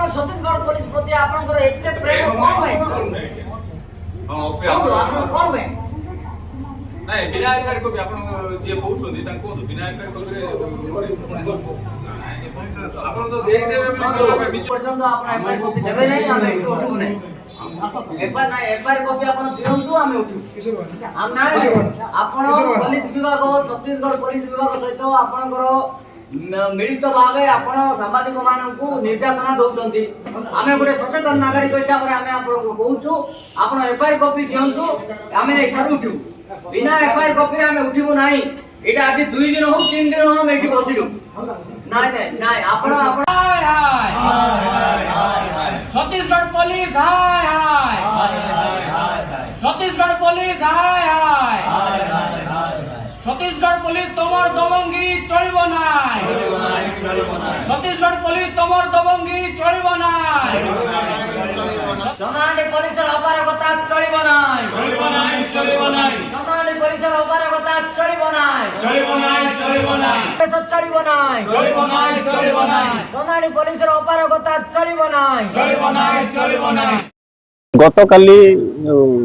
Chhattisgarh police प्रति आपनकर एते प्रेम कोन भाई हां ओके आपन कोन भाई नहीं बिना एफआईआर को भी आपन जे पहुचोंदी ताको बिना एफआईआर को आपन तो देख देबे बीच पर्यंत आपन एफआईआर कॉपी देबे नहीं हम एठी उठू नहीं एफआईआर कॉपी आपन दियंतु हम उठू हम ना आपन पुलिस विभाग छत्तीसगढ़ पुलिस विभाग सहित आपनकर मिलित भाव आपण सांबादिक मानकू निर्यातना दउचंती आमे गोटे सचेतन नागरिक हिसाब रे आमे आपन कहूछु आपण एफआईआर कॉपी दियंतु आमे एठार उठू बिना एफआईआर कॉपी आमे उठिबो नाही एटा आज 2 दिन हो 3 दिन हो हम एठी बसिलु नाही नाही नाही आपण हाय हाय छत्तीसगढ़ पुलिस हाय हाय छत्तीसगढ़ पुलिस हाय हाय छत्तीसगढ़ पुलिस तमर दबंगी चलिबो नाय छत्तीसगढ़ पुलिस तमर दबंगी चलिबो नाय चनाडी पुलिस अपारगता चलिबो नाय चनाडी पुलिस अपारगता चलिबो नाय चलिबो नाय चनाडी पुलिस अपारगता चलिबो नाय गतकाली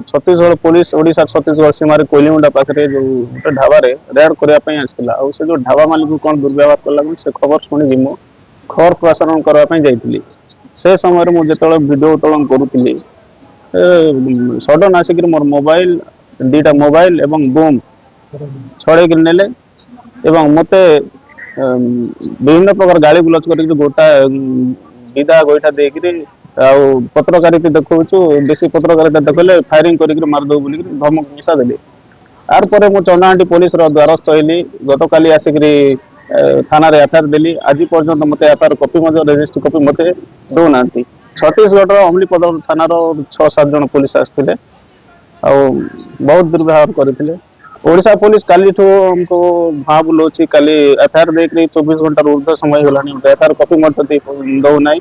छत्तीसगढ़ पुलिस ओडिशा छत्तीसगढ़ सीमार कोइलीमुंडा पाखे जो गोटे ढाबार रेड करने आसला से जो ढाबा मालिक कौन दुर्व्यवहार कला से खबर शुणी मु खबर प्रसारण करने से समय मुझे भिडियो उत्तोलन करुली सडन आसिक मोर मोबाइल 2टा मोबाइल एवं बूम छड़े नेले मत विभिन्न प्रकार गाड़ी गुलच कर गोटा विदा गोईठा देकर पत्रकारिता देखु बेसी पत्रकारिता देखले फायरिंग कर मारदे बोल धमक मिसा देली आर पर मु चंदाहांडी पुलिस द्वारस्थ होली गतकाली आसिक थाना एफआईआर देली आज पर्यंत मत एफआईआर कॉपी रजिस्ट्री कॉपी मत दौना छत्तीसगढ़ अमलीपदर थानार 6-7 जन पुलिस आसते बहुत दुर्व्यवहार करते ओडिशा पुलिस काली हमको भाव बुलाऊँ काली एफआईआर देख 24 घंटा ऊर्ध्व समय होगा एफआईआर कॉपी मत दौना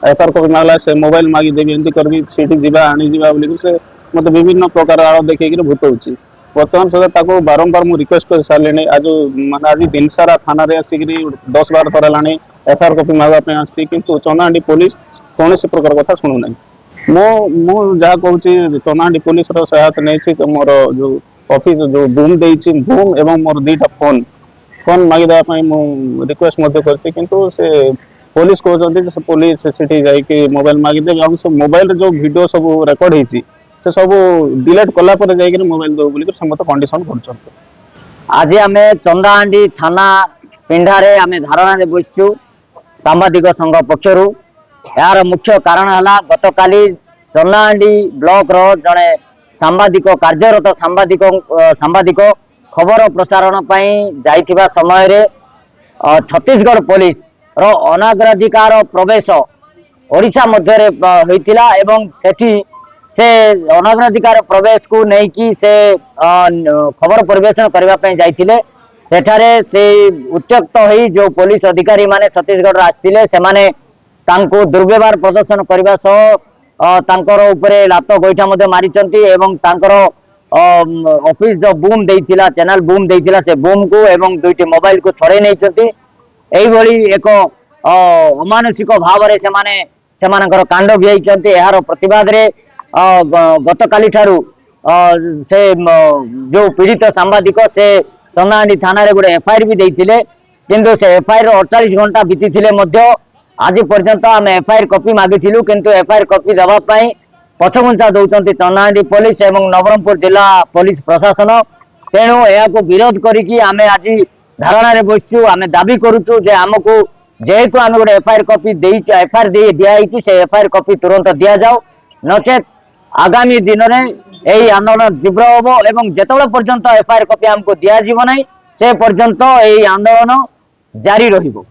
एफआईआर कॉपी मांगला से मोबाइल मागी देवी एमती करबी सीटी जीवा आनी जीवा बोली से मत विभिन्न प्रकार आड़ देखिए भूतौची बर्तमान सुधा बारंबार मु रिक्वेस्ट कर सारे आज माने आज दिन सारा थाना रे आसिक 10-12 थर है एफआईआर कॉपी मांगवाई आसती किंतु चंदाहांडी पुलिस कौन प्रकार कथा शुणु ना मु जहाँ कहूँ चंदाहांडी पुलिस सहायता नहीं मोर जो ऑफिस जो बूम देती बूम एवं मोर 2टा फोन मागिदेवाई मु रिक्वेस्ट किंतु से पुलिस कहते से पुलिस सीटी जाकि मोबाइल मागिदेवे सब मोबाइल जो वीडियो सब रेकर्ड होती से सब डिलीट कलापर जाकर मोबाइल दो बोल से मत कंडीशन कर आज आम चंदाहांडी थाना पिंडारे आम धारणा बसचु सांबादिक संघ पक्षर यार मुख्य कारण है गतकाली चंदाहांडी ब्लॉक रो जड़े सांबादिक कार्यरत सांबादिक खबर प्रसारण जाइथिबा समय रे छत्तीसगढ़ पुलिस रो अनाग्राधिकार प्रवेश ओडिशा मध्य होइतिला एवं सेठी से अनाग्राधिकार प्रवेश को नहीं कि से खबर परिवेशन करने जाइथिले सेठारे से उत्त्यक्त होई जो पुलिस अधिकारी माने छत्तीसगढ़ आस्तिले से माने तांको दुर्व्यवहार प्रदर्शन करबा सह तांकर उपरे लात गोइठा मध्य मारिचंती एवं तांकर ऑफिस जो बूम देइतिला चैनल बूम देइतिला से बूम को एवं 2टी मोबाइल को छड़े नैचंती एक अमानुषिक भाव से कांड भियाइचंती यार प्रतिवाद रे गतकाली ठारू से जो पीड़ित सांबादिक से चंदाहांडी थाना रे गोटे एफआईआर भी देइथिले किंतु से एफआईआर 48 घंटा बीतीथिले मध्य आज पर्यंत आम एफआईआर कॉपी मागिथिलु किंतु एफआईआर कॉपी दबा पई पछघुंचा दउचंती चंदाहांडी पुलिस एवं नवरंगपुर जिला पुलिस प्रशासन तेणु या विरोध करिकी आम आज धारणा रे बसचु आम दाबी करूचु जे आमको जेहेतु आम गोटे एफआईआर कॉपी एफआईआर दिखाई से एफआईआर कॉपी तुरंत दि जाओ नचेत आगामी दिन में यही आंदोलन तीव्र हम एवं जेतबे पर्यंत एफआईआर कॉपी आमको दि जाव ना से पर्यंत यही आंदोलन जारी रहिबो।